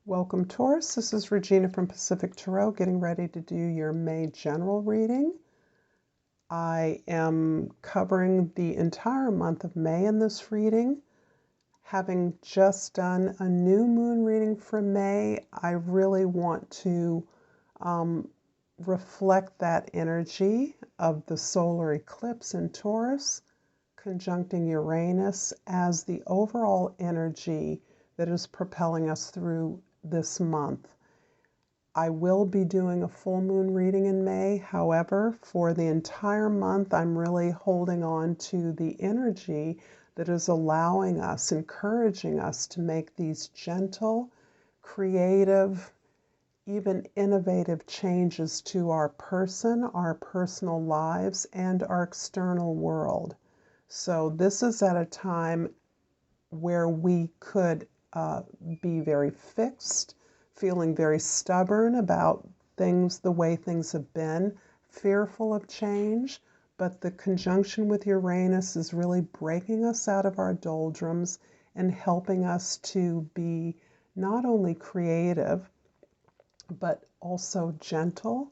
Welcome, Taurus. This is Regina from Pacific Tarot, getting ready to do your May general reading. I am covering the entire month of May in this reading. Having just done a new moon reading for May, I really want to reflect that energy of the solar eclipse in Taurus, conjuncting Uranus, as the overall energy that is propelling us through this month. I will be doing a full moon reading in May. However, for the entire month, I'm really holding on to the energy that is allowing us, encouraging us to make these gentle, creative, even innovative changes to our person, our personal lives, and our external world. So this is at a time where we could be very fixed, feeling very stubborn about things, the way things have been, fearful of change. But the conjunction with Uranus is really breaking us out of our doldrums and helping us to be not only creative, but also gentle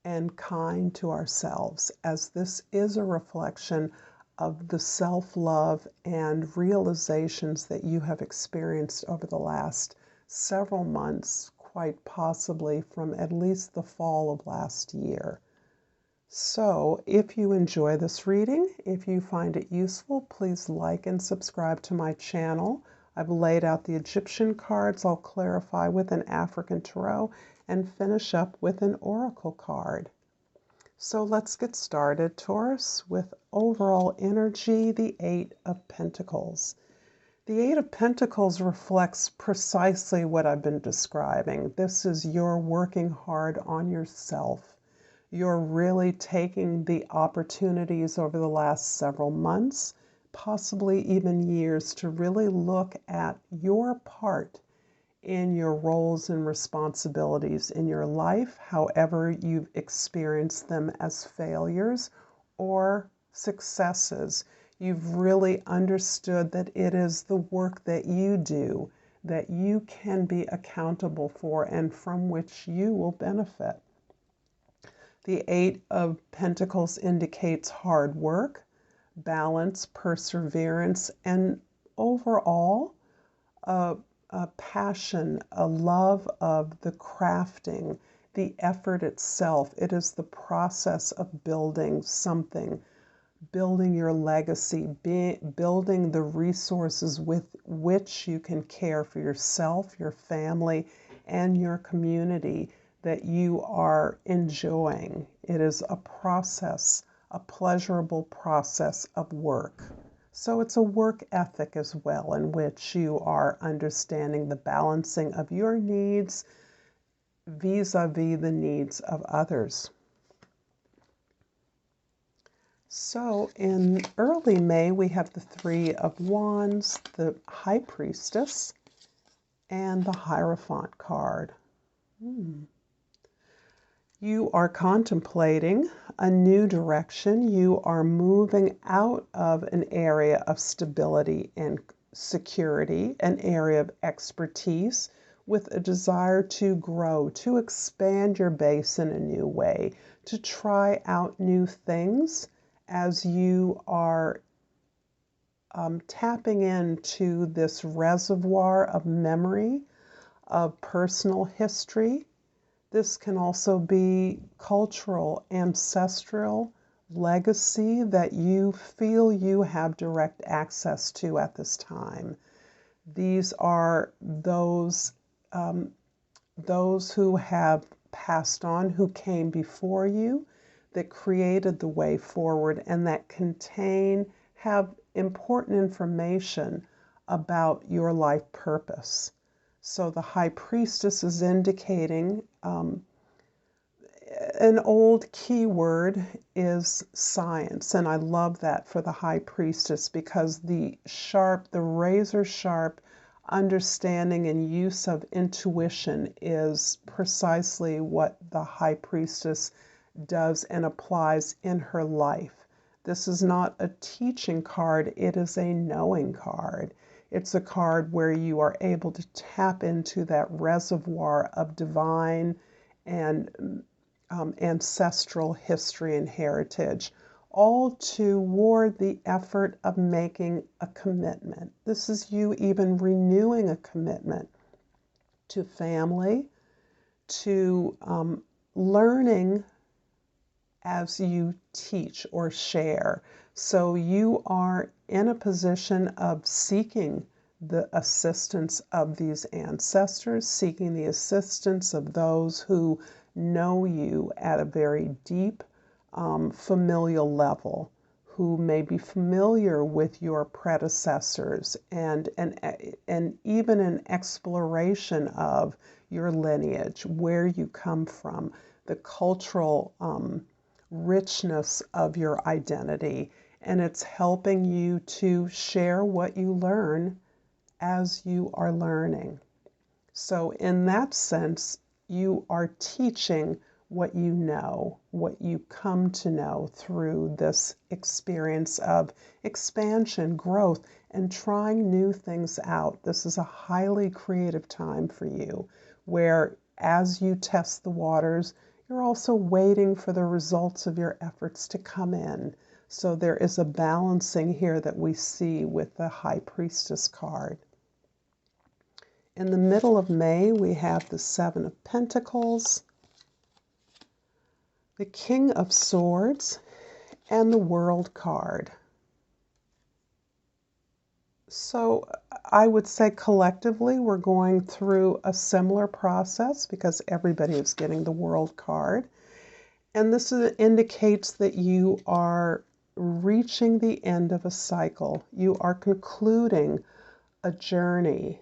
and kind to ourselves, as this is a reflection of the self-love and realizations that you have experienced over the last several months, quite possibly from at least the fall of last year. So if you enjoy this reading, if you find it useful, please like and subscribe to my channel. I've laid out the Egyptian cards. I'll clarify with an African tarot and finish up with an oracle card. So let's get started, Taurus, with overall energy, the Eight of Pentacles. The Eight of Pentacles reflects precisely what I've been describing. This is you're working hard on yourself. You're really taking the opportunities over the last several months, possibly even years, to really look at your part in your roles and responsibilities in your life, however you've experienced them as failures or successes. You've really understood that it is the work that you do that you can be accountable for and from which you will benefit. The Eight of Pentacles indicates hard work, balance, perseverance, and overall a passion, a love of the crafting, the effort itself. It is the process of building something, building your legacy, building the resources with which you can care for yourself, your family, and your community that you are enjoying. It is a process, a pleasurable process of work. So it's a work ethic as well, in which you are understanding the balancing of your needs vis-a-vis the needs of others. So in early May, we have the Three of Wands, the High Priestess, and the Hierophant card. You are contemplating a new direction. You are moving out of an area of stability and security, an area of expertise, with a desire to grow, to expand your base in a new way, to try out new things as you are tapping into this reservoir of memory, of personal history. This can also be cultural, ancestral legacy that you feel you have direct access to at this time. These are those who have passed on, who came before you, that created the way forward, and that have important information about your life purpose. So the High Priestess is indicating an old keyword is science, and I love that for the High Priestess, because the razor sharp understanding and use of intuition is precisely what the High Priestess does and applies in her life. This is not a teaching card, it is a knowing card. It's a card where you are able to tap into that reservoir of divine and ancestral history and heritage, all toward the effort of making a commitment. This is you even renewing a commitment to family, to learning as you teach or share. So you are in a position of seeking the assistance of these ancestors, seeking the assistance of those who know you at a very deep, familial level, who may be familiar with your predecessors, and even an exploration of your lineage, where you come from, the cultural richness of your identity. And it's helping you to share what you learn as you are learning. So in that sense, you are teaching what you know, what you come to know through this experience of expansion, growth, and trying new things out. This is a highly creative time for you, where as you test the waters, you're also waiting for the results of your efforts to come in. So there is a balancing here that we see with the High Priestess card. In the middle of May, we have the Seven of Pentacles, the King of Swords, and the World card. So I would say collectively we're going through a similar process because everybody is getting the World card. And this indicates that you are reaching the end of a cycle. You are concluding a journey.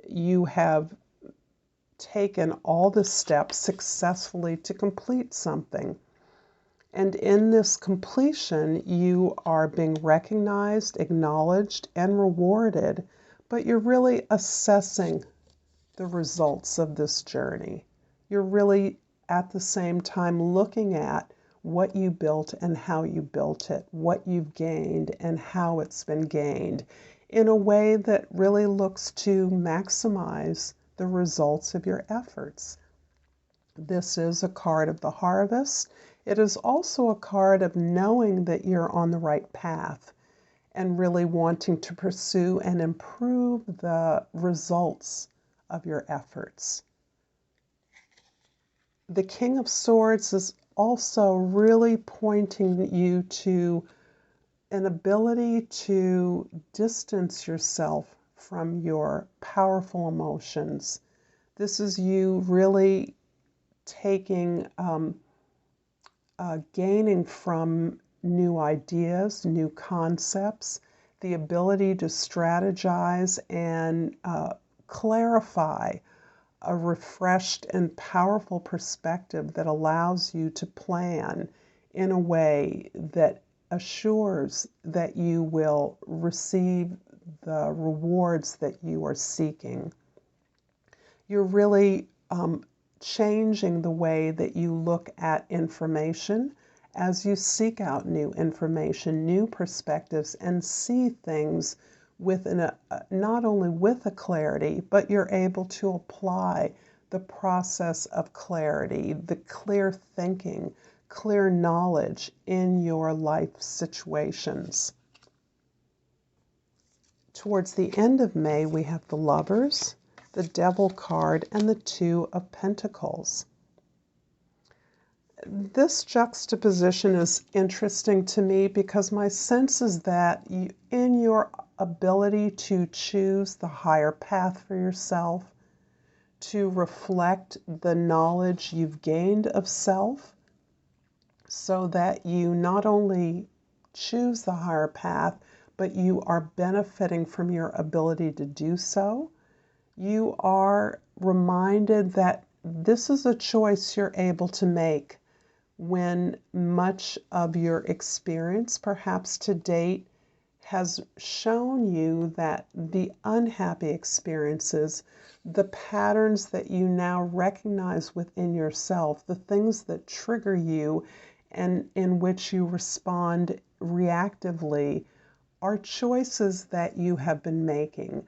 You have taken all the steps successfully to complete something. And in this completion, you are being recognized, acknowledged, and rewarded, but you're really assessing the results of this journey. You're really at the same time looking at what you built and how you built it, what you've gained and how it's been gained, in a way that really looks to maximize the results of your efforts. This is a card of the harvest. It is also a card of knowing that you're on the right path and really wanting to pursue and improve the results of your efforts. The King of Swords is also really pointing you to an ability to distance yourself from your powerful emotions. This is you really taking, gaining from new ideas, new concepts, the ability to strategize and clarify a refreshed and powerful perspective that allows you to plan in a way that assures that you will receive the rewards that you are seeking. You're really changing the way that you look at information as you seek out new information, new perspectives, and see things with not only with a clarity, but you're able to apply the process of clarity, the clear thinking, clear knowledge in your life situations. Towards the end of May, we have the Lovers, the Devil card, and the Two of Pentacles. This juxtaposition is interesting to me because my sense is that in your ability to choose the higher path for yourself, to reflect the knowledge you've gained of self, so that you not only choose the higher path, but you are benefiting from your ability to do so. You are reminded that this is a choice you're able to make when much of your experience, perhaps to date, has shown you that the unhappy experiences, the patterns that you now recognize within yourself, the things that trigger you and in which you respond reactively, are choices that you have been making,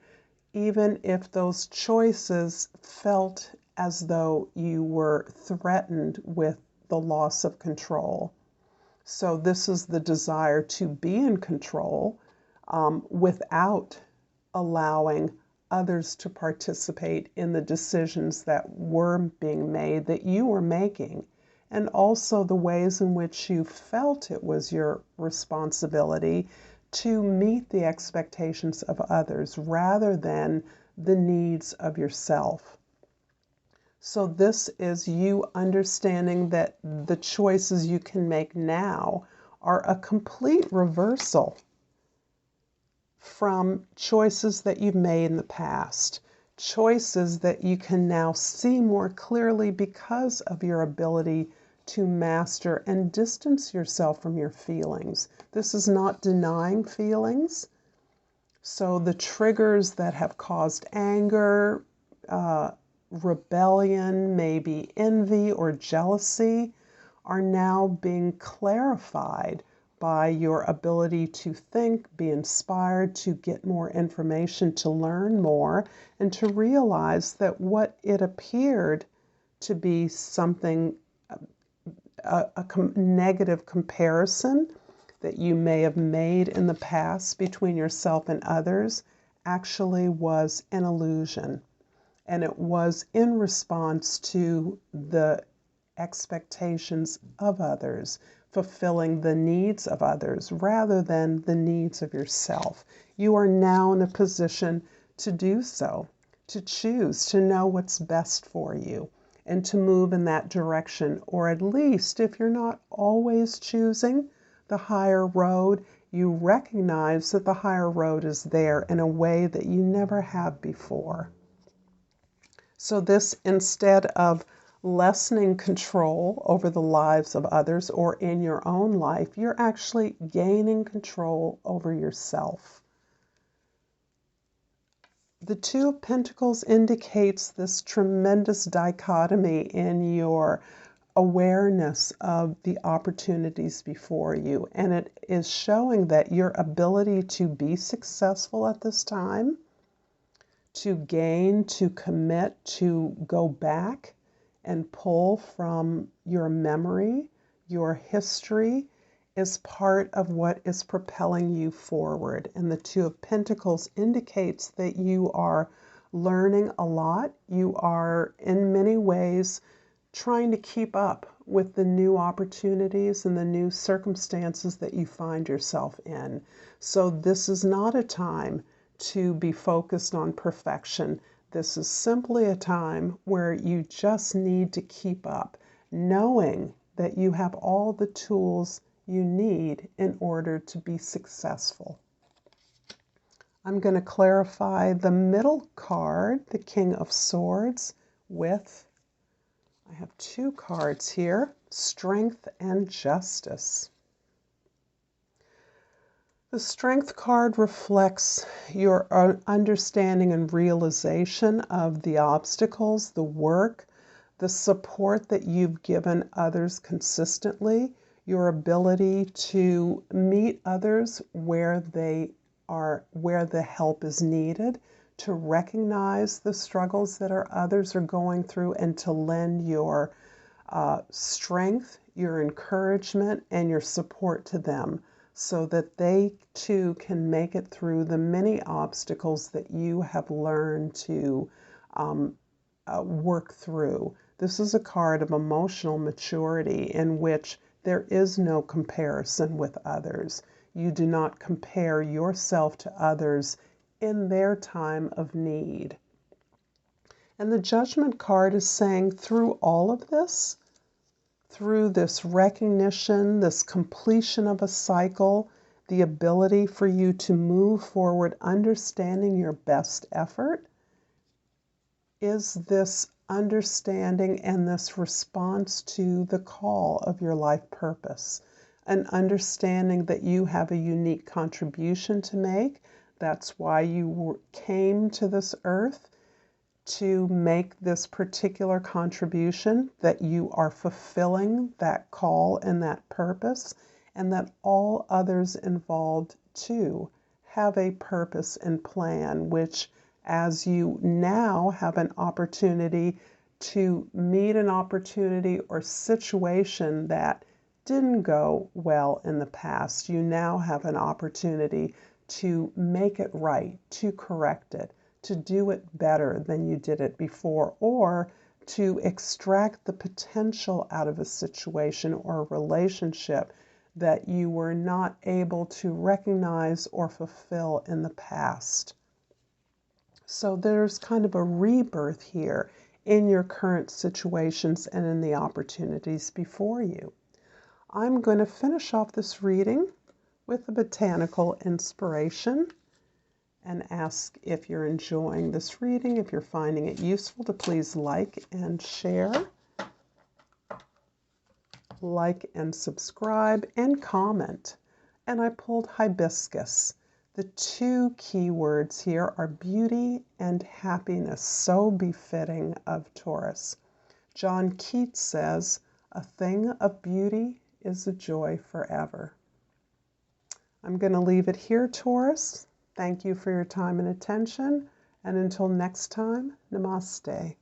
even if those choices felt as though you were threatened with the loss of control. So this is the desire to be in control without allowing others to participate in the decisions that were being made, that you were making, and also the ways in which you felt it was your responsibility to meet the expectations of others rather than the needs of yourself. So this is you understanding that the choices you can make now are a complete reversal from choices that you've made in the past, choices that you can now see more clearly because of your ability to master and distance yourself from your feelings. This is not denying feelings. So the triggers that have caused anger, rebellion, maybe envy or jealousy, are now being clarified by your ability to think, be inspired, to get more information, to learn more, and to realize that what it appeared to be something, a negative comparison that you may have made in the past between yourself and others, actually was an illusion. And it was in response to the expectations of others, fulfilling the needs of others rather than the needs of yourself. You are now in a position to do so, to choose, to know what's best for you, and to move in that direction. Or at least, if you're not always choosing the higher road, you recognize that the higher road is there in a way that you never have before. So this, instead of lessening control over the lives of others or in your own life, you're actually gaining control over yourself. The Two of Pentacles indicates this tremendous dichotomy in your awareness of the opportunities before you. And it is showing that your ability to be successful at this time, to gain, to commit, to go back and pull from your memory, your history, is part of what is propelling you forward. And the Two of Pentacles indicates that you are learning a lot. You are, in many ways, trying to keep up with the new opportunities and the new circumstances that you find yourself in. So this is not a time to be focused on perfection. This is simply a time where you just need to keep up, knowing that you have all the tools you need in order to be successful. I'm going to clarify the middle card, the King of Swords, with, I have two cards here, Strength and Justice. The Strength card reflects your understanding and realization of the obstacles, the work, the support that you've given others consistently, your ability to meet others where they are, where the help is needed, to recognize the struggles that others are going through, and to lend your strength, your encouragement, and your support to them, so that they too can make it through the many obstacles that you have learned to work through. This is a card of emotional maturity in which there is no comparison with others. You do not compare yourself to others in their time of need. And the Judgment card is saying, through all of this, through this recognition, this completion of a cycle, the ability for you to move forward, understanding your best effort, is this understanding and this response to the call of your life purpose. An understanding that you have a unique contribution to make. That's why you came to this earth, to make this particular contribution, that you are fulfilling that call and that purpose, and that all others involved too have a purpose and plan, which as you now have an opportunity to meet an opportunity or situation that didn't go well in the past, you now have an opportunity to make it right, to correct it, to do it better than you did it before, or to extract the potential out of a situation or a relationship that you were not able to recognize or fulfill in the past. So there's kind of a rebirth here in your current situations and in the opportunities before you. I'm going to finish off this reading with a botanical inspiration and ask if you're enjoying this reading, if you're finding it useful, to please like and share, like and subscribe, and comment. And I pulled hibiscus. The two key words here are beauty and happiness, so befitting of Taurus. John Keats says, "A thing of beauty is a joy forever." I'm going to leave it here, Taurus. Thank you for your time and attention. And until next time, Namaste.